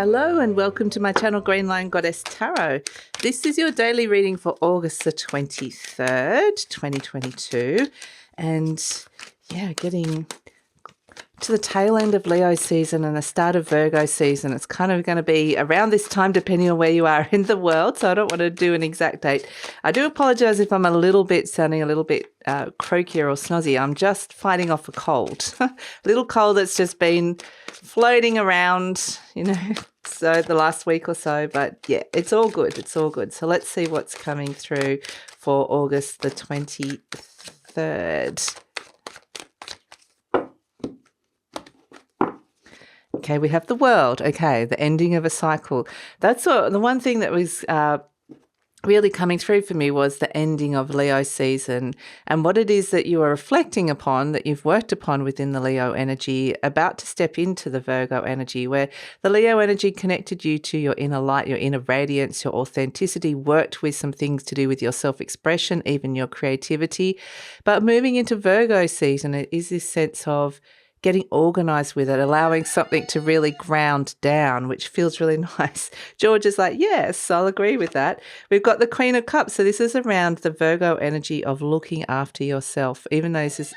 Hello and welcome to my channel GreenLion Goddess Tarot. This is your daily reading for August the 23rd, 2022. And yeah, getting to the tail end of Leo season and the start of Virgo season. It's kind of going to be around this time depending on where you are in the world. So I don't want to do an exact date. I do apologize if I'm sounding a little bit croaky or snozzy. I'm just fighting off a cold. A little cold that's just been floating around, so the last week or so. But yeah, it's all good. It's all good. So let's see what's coming through for August the 23rd. Okay, we have the world. Okay, the ending of a cycle. That's the one thing that was really coming through for me was the ending of Leo season and what it is that you are reflecting upon, that you've worked upon within the Leo energy, about to step into the Virgo energy, where the Leo energy connected you to your inner light, your inner radiance, your authenticity, worked with some things to do with your self-expression, even your creativity. But moving into Virgo season, it is this sense of getting organized with it, allowing something to really ground down, which feels really nice. George is like, yes, I'll agree with that. We've got the Queen of Cups. So this is around the Virgo energy of looking after yourself, even though this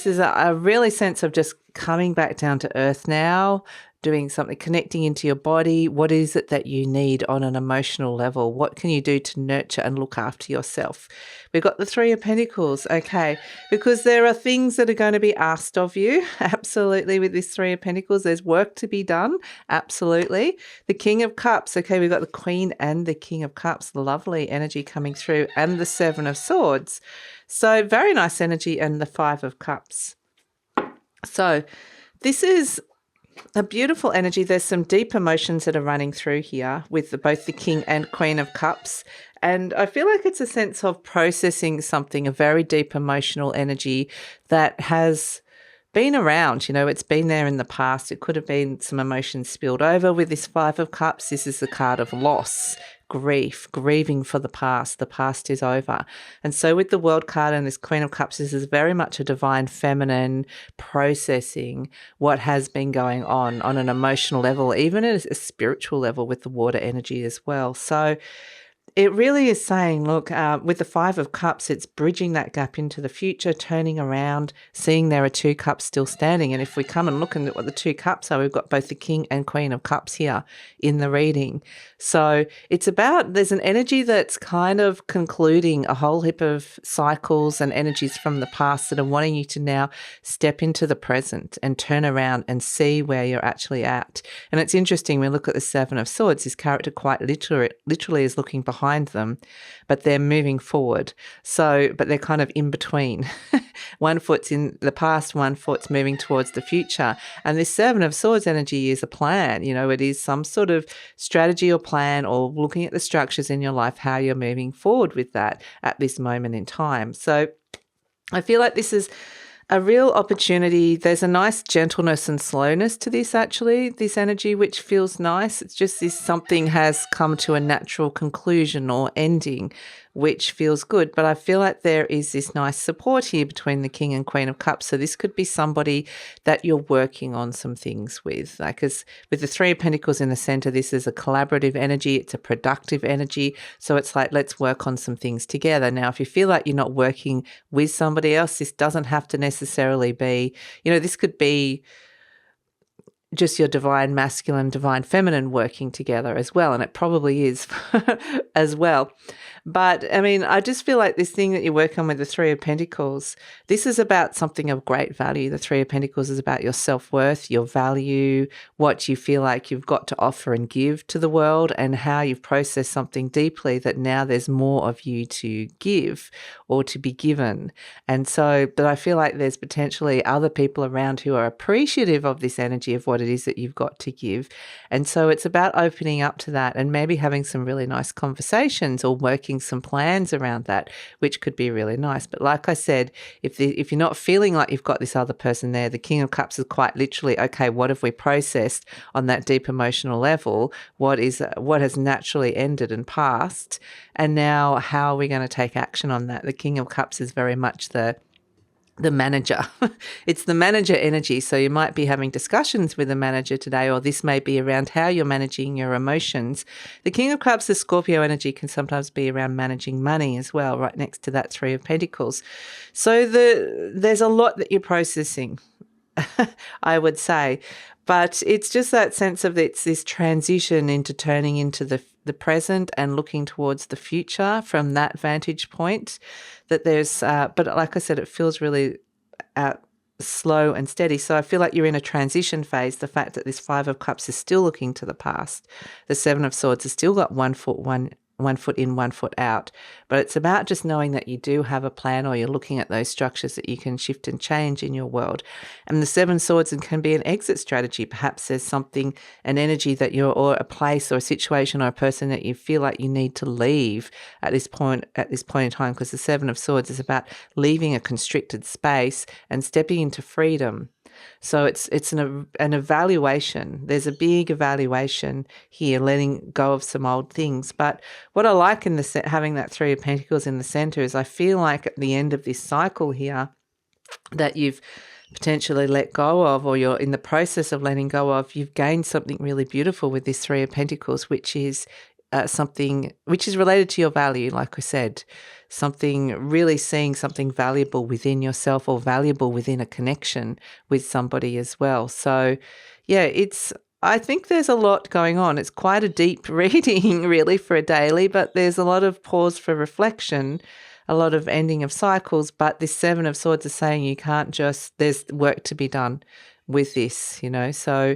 is a really sense of just coming back down to earth now, doing something, connecting into your body. What is it that you need on an emotional level? What can you do to nurture and look after yourself? We've got the Three of Pentacles, okay, because there are things that are going to be asked of you, absolutely, with this Three of Pentacles. There's work to be done, absolutely. The King of Cups, okay, we've got the Queen and the King of Cups, lovely energy coming through, and the Seven of Swords. So very nice energy, and the Five of Cups. So this is a beautiful energy. There's some deep emotions that are running through here with both the King and Queen of Cups. And I feel like it's a sense of processing something, a very deep emotional energy that has been around. It's been there in the past. It could have been some emotions spilled over with this Five of Cups. This is the card of loss, grief, grieving for the past. The past is over. And so with the World card and this Queen of Cups, this is very much a divine feminine processing what has been going on an emotional level, even at a spiritual level with the water energy as well. So it really is saying, look, with the Five of Cups, it's bridging that gap into the future, turning around, seeing there are two cups still standing. And if we come and look at what the two cups are, we've got both the King and Queen of Cups here in the reading. So it's about, there's an energy that's kind of concluding a whole heap of cycles and energies from the past that are wanting you to now step into the present and turn around and see where you're actually at. And it's interesting, we look at the Seven of Swords, this character quite literally is looking behind them, but they're moving forward. So, but they're kind of in between. One foot's in the past, one foot's moving towards the future. And this Seven of Swords energy is a plan. It is some sort of strategy or plan, or looking at the structures in your life, how you're moving forward with that at this moment in time. So I feel like this is a real opportunity. There's a nice gentleness and slowness to this, actually, this energy, which feels nice. It's just this something has come to a natural conclusion or ending, which feels good. But I feel like there is this nice support here between the King and Queen of Cups. So this could be somebody that you're working on some things with. Like, as with the Three of Pentacles in the center, this is a collaborative energy. It's a productive energy. So it's like, let's work on some things together. Now, if you feel like you're not working with somebody else, this doesn't have to necessarily be, this could be just your divine masculine, divine feminine working together as well. And it probably is as well. But I mean, I just feel like this thing that you work on with the Three of Pentacles, this is about something of great value. The Three of Pentacles is about your self-worth, your value, what you feel like you've got to offer and give to the world, and how you've processed something deeply that now there's more of you to give or to be given. And so, but I feel like there's potentially other people around who are appreciative of this energy of what it is that you've got to give. And so it's about opening up to that and maybe having some really nice conversations or working some plans around that, which could be really nice. But like I said, if you're not feeling like you've got this other person there, the King of Cups is quite literally, okay, what have we processed on that deep emotional level? What has naturally ended and passed? And now how are we going to take action on that? The King of Cups is very much the the manager. It's the manager energy. So you might be having discussions with the manager today, or this may be around how you're managing your emotions. The King of Cups, the Scorpio energy, can sometimes be around managing money as well, right next to that Three of Pentacles. So there's a lot that you're processing, I would say. But it's just that sense of it's this transition into turning into the present and looking towards the future from that vantage point. That there's, but like I said, it feels really slow and steady. So I feel like you're in a transition phase. The fact that this Five of Cups is still looking to the past, the Seven of Swords has still got one foot in, 1 foot out. But it's about just knowing that you do have a plan, or you're looking at those structures that you can shift and change in your world. And the Seven Swords can be an exit strategy. Perhaps there's something, an energy that you're, or a place or a situation or a person that you feel like you need to leave at this point in time, because the Seven of Swords is about leaving a constricted space and stepping into freedom. So it's an evaluation. There's a big evaluation here, letting go of some old things. But what I like in having that Three of Pentacles in the center is I feel like at the end of this cycle here that you've potentially let go of, or you're in the process of letting go of, you've gained something really beautiful with this Three of Pentacles, which is something which is related to your value, like I said, something really seeing something valuable within yourself, or valuable within a connection with somebody as well. So yeah, I think there's a lot going on. It's quite a deep reading really for a daily, but there's a lot of pause for reflection, a lot of ending of cycles. But this Seven of Swords is saying you can't just, there's work to be done with this, so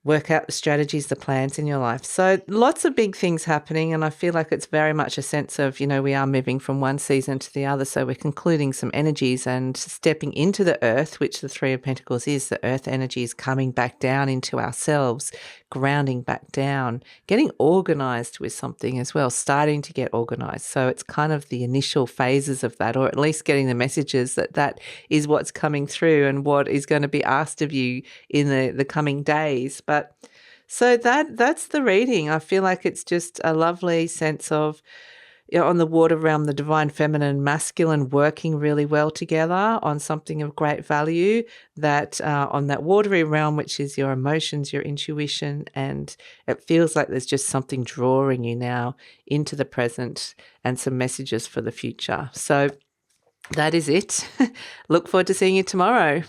work out the strategies, the plans in your life. So lots of big things happening, and I feel like it's very much a sense of, we are moving from one season to the other. So we're concluding some energies and stepping into the earth, which the Three of Pentacles is. The earth energy is coming back down into ourselves, grounding back down, getting organized with something as well, starting to get organized. So it's kind of the initial phases of that, or at least getting the messages that is what's coming through and what is going to be asked of you in the coming days. But so that's the reading. I feel like it's just a lovely sense of, on the water realm, the divine feminine, masculine working really well together on something of great value, that on that watery realm, which is your emotions, your intuition, and it feels like there's just something drawing you now into the present and some messages for the future. So that is it. Look forward to seeing you tomorrow.